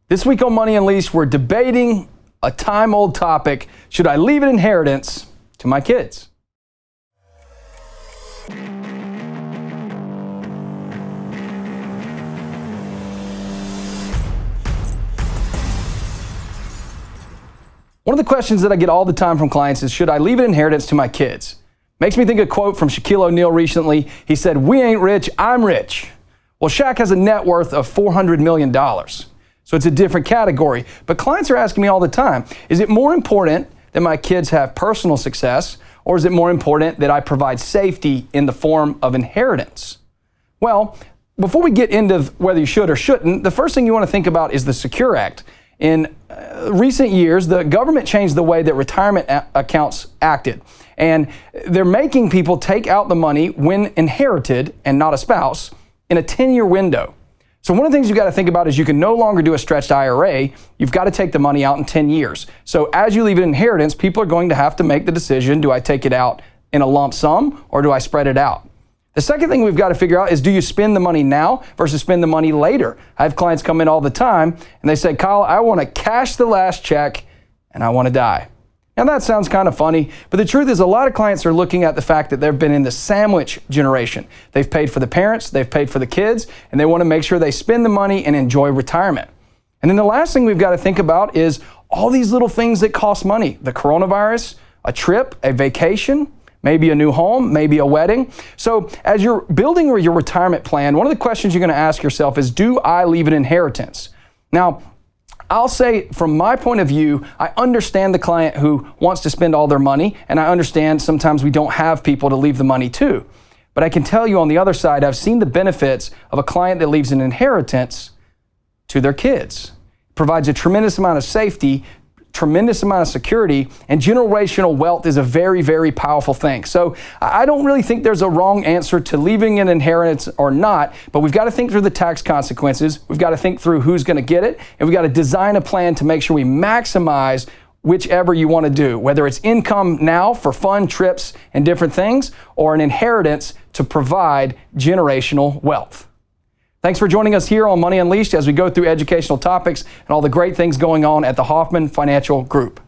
This week on Money Unleashed, we're debating a time-old topic. Should I leave an inheritance to my kids? One of the questions that I get all the time from clients is, should I leave an inheritance to my kids? Makes me think of a quote from Shaquille O'Neal recently. He said, "We ain't rich, I'm rich." Well, Shaq has a net worth of $400 million. So it's a different category. But clients are asking me all the time, is it more important that my kids have personal success, or is it more important that I provide safety in the form of inheritance? Well, before we get into whether you should or shouldn't, the first thing you want to think about is the Secure Act. In recent years, the government changed the way that retirement accounts acted. And they're making people take out the money when inherited and not a spouse in a 10-year window. So one of the things you've got to think about is you can no longer do a stretched IRA. You've got to take the money out in 10 years. So as you leave an inheritance, people are going to have to make the decision, do I take it out in a lump sum or do I spread it out? The second thing we've got to figure out is, do you spend the money now versus spend the money later? I have clients come in all the time and they say, "Kyle, I want to cash the last check and I want to die." Now that sounds kind of funny, but the truth is a lot of clients are looking at the fact that they've been in the sandwich generation. They've paid for the parents, they've paid for the kids, and they want to make sure they spend the money and enjoy retirement. And then the last thing we've got to think about is all these little things that cost money. The coronavirus, a trip, a vacation, maybe a new home, maybe a wedding. So as you're building your retirement plan, one of the questions you're going to ask yourself is, do I leave an inheritance? Now, I'll say from my point of view, I understand the client who wants to spend all their money, and I understand sometimes we don't have people to leave the money to. But I can tell you on the other side, I've seen the benefits of a client that leaves an inheritance to their kids. It provides a tremendous amount of safety, tremendous amount of security, and generational wealth is a very, very powerful thing. So I don't really think there's a wrong answer to leaving an inheritance or not, but we've got to think through the tax consequences. We've got to think through who's going to get it, and we've got to design a plan to make sure we maximize whichever you want to do, whether it's income now for fun trips and different things, or an inheritance to provide generational wealth. Thanks for joining us here on Money Unleashed as we go through educational topics and all the great things going on at the Hoffman Financial Group.